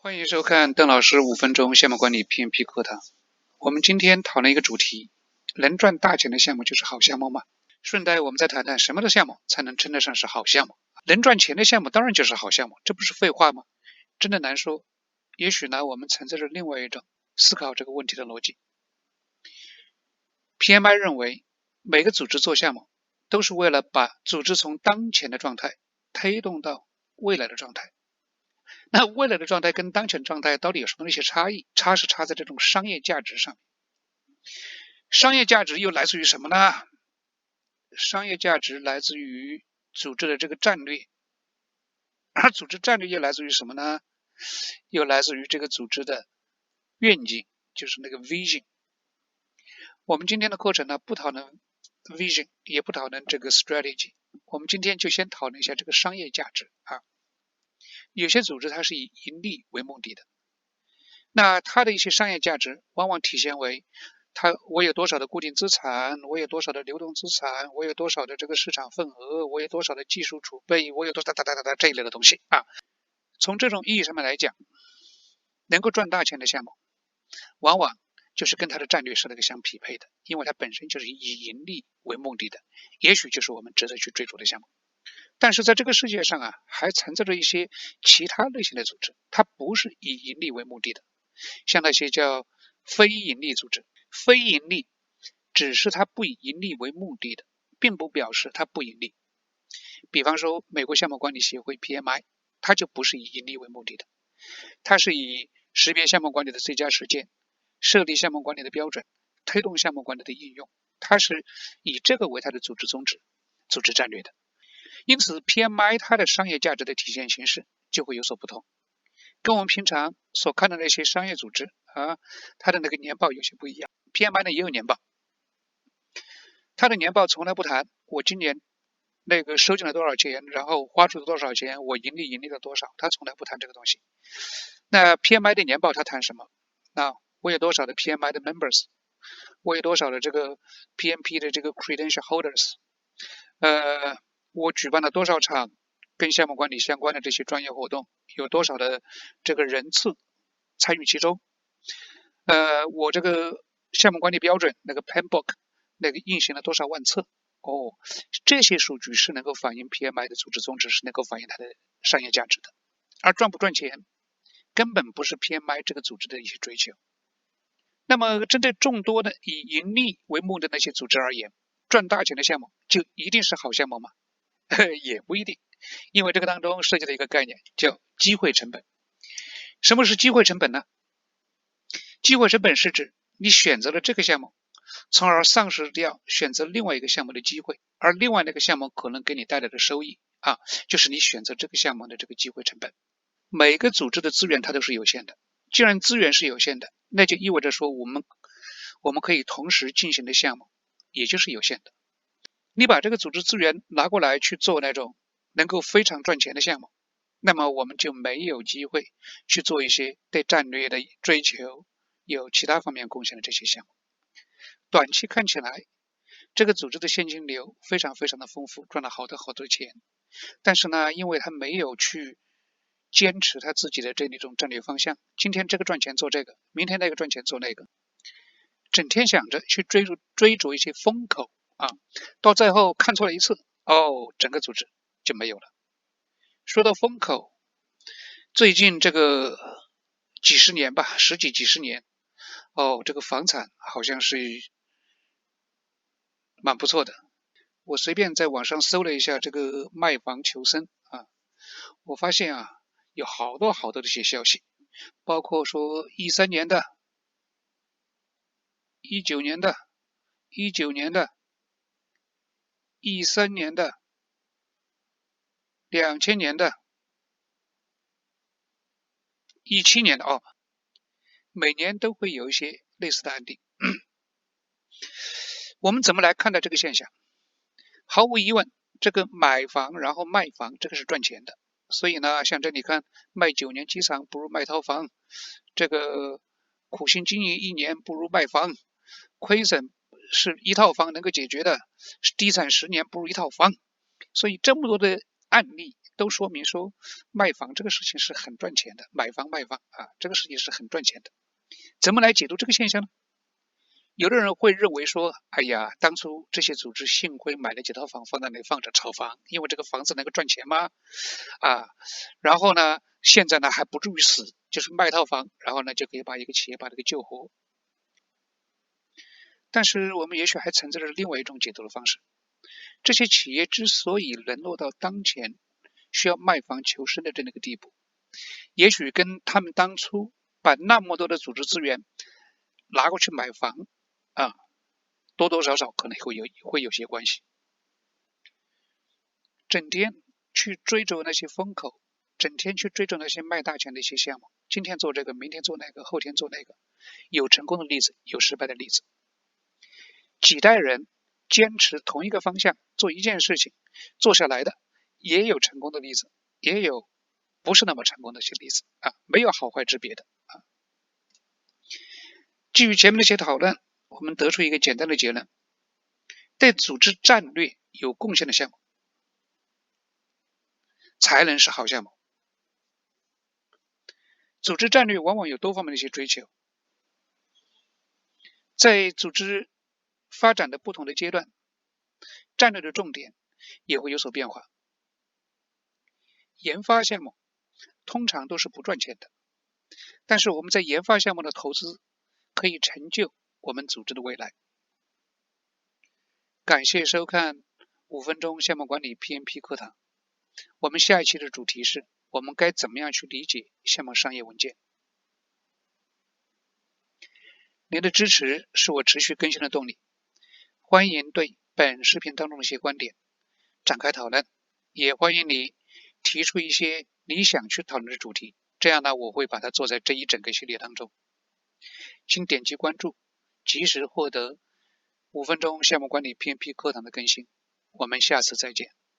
欢迎收看邓老师5分钟项目管理 PMP 课堂。我们今天讨论一个主题，能赚大钱的项目就是好项目吗？顺带我们再谈谈什么的项目才能称得上是好项目。能赚钱的项目当然就是好项目，这不是废话吗？真的难说。也许呢，我们存在着另外一种思考这个问题的逻辑。PMI 认为每个组织做项目都是为了把组织从当前的状态推动到未来的状态。那未来的状态跟当前状态到底有什么一些差异？差是差在这种商业价值上。商业价值又来自于什么呢？商业价值来自于组织的这个战略，而组织战略又来自于什么呢？又来自于这个组织的愿景，就是那个 vision。我们今天的课程呢，不讨论 vision， 也不讨论这个 strategy， 我们今天就先讨论一下这个商业价值啊。有些组织它是以盈利为目的的，那它的一些商业价值往往体现为我有多少的固定资产，我有多少的流动资产，我有多少的这个市场份额，我有多少的技术储备，我有多少这一类的东西啊。从这种意义上面来讲，能够赚大钱的项目往往就是跟它的战略是那个相匹配的，因为它本身就是以盈利为目的的，也许就是我们值得去追逐的项目。但是在这个世界上啊，还存在着一些其他类型的组织，它不是以盈利为目的的，像那些叫非盈利组织。非盈利只是它不以盈利为目的的，并不表示它不盈利。比方说美国项目管理协会 PMI， 它就不是以盈利为目的的，它是以识别项目管理的最佳实践，设立项目管理的标准，推动项目管理的应用，它是以这个为它的组织宗旨、组织战略的。因此 PMI 它的商业价值的体现形式就会有所不同，跟我们平常所看的那些商业组织啊，它的那个年报有些不一样。 PMI 呢也有年报，它的年报从来不谈我今年那个收进了多少钱，然后花出了多少钱，我盈利了多少，它从来不谈这个东西。那 PMI 的年报它谈什么？那我有多少的 PMI 的 members， 我有多少的这个 PMP 的这个 credential holders，我举办了多少场跟项目管理相关的这些专业活动，有多少的这个人次参与其中，我这个项目管理标准那个 Handbook 那个印行了多少万册。这些数据是能够反映 PMI 的组织宗旨，是能够反映它的商业价值的。而赚不赚钱根本不是 PMI 这个组织的一些追求。那么针对众多的以盈利为目的的那些组织而言，赚大钱的项目就一定是好项目吗？也不一定，因为这个当中涉及了一个概念叫机会成本。什么是机会成本呢？机会成本是指你选择了这个项目，从而丧失掉选择另外一个项目的机会，而另外那个项目可能给你带来的收益啊，就是你选择这个项目的这个机会成本。每个组织的资源它都是有限的，既然资源是有限的，那就意味着说我们可以同时进行的项目也就是有限的。你把这个组织资源拿过来去做那种能够非常赚钱的项目，那么我们就没有机会去做一些对战略的追求有其他方面贡献的这些项目。短期看起来这个组织的现金流非常非常的丰富，赚了好多钱，但是呢，因为他没有去坚持他自己的这一种战略方向，今天这个赚钱做这个，明天那个赚钱做那个，整天想着去追逐一些风口啊，到最后看错了一次，整个组织就没有了。说到风口，最近这个几十年吧，十几年，这个房产好像是蛮不错的。我随便在网上搜了一下这个卖房求生啊，我发现啊，有好多这些消息，包括说13年的、19年的、19年的、13年的、2000年的、17年的每年都会有一些类似的案例。我们怎么来看待这个现象？毫无疑问，这个买房然后卖房，这个是赚钱的。所以呢，像这里看卖9年机场不如卖套房，这个苦心经营1年不如卖房，亏损是一套房能够解决的，低产10年不如一套房。所以这么多的案例都说明说卖房这个事情是很赚钱的，买房卖房啊，这个事情是很赚钱的。怎么来解读这个现象呢？有的人会认为说，哎呀，当初这些组织幸亏买了几套房放在那里放着炒房，因为这个房子能够赚钱吗？啊，然后呢，现在呢还不至于死，就是卖套房，然后呢就可以把一个企业把这个救活。但是我们也许还存在着另外一种解读的方式，这些企业之所以沦落到当前需要卖房求生的这样一个地步，也许跟他们当初把那么多的组织资源拿过去买房啊，多多少少可能会有些关系。整天去追逐那些风口，整天去追逐那些卖大钱的一些项目，今天做这个，明天做那个，后天做那个，有成功的例子，有失败的例子。几代人坚持同一个方向做一件事情，做下来的也有成功的例子，也有不是那么成功的一些例子啊，没有好坏之别的啊。基于前面的一些讨论，我们得出一个简单的结论：对组织战略有贡献的项目才能是好项目。组织战略往往有多方面的一些追求，在组织发展的不同的阶段，战略的重点也会有所变化。研发项目通常都是不赚钱的，但是我们在研发项目的投资可以成就我们组织的未来。感谢收看5分钟项目管理 PMP 课堂。我们下一期的主题是我们该怎么样去理解项目商业文件。您的支持是我持续更新的动力，欢迎对本视频当中的一些观点展开讨论，也欢迎你提出一些你想去讨论的主题，这样呢我会把它做在这一整个系列当中。请点击关注，及时获得5分钟项目管理 PMP 课堂的更新。我们下次再见。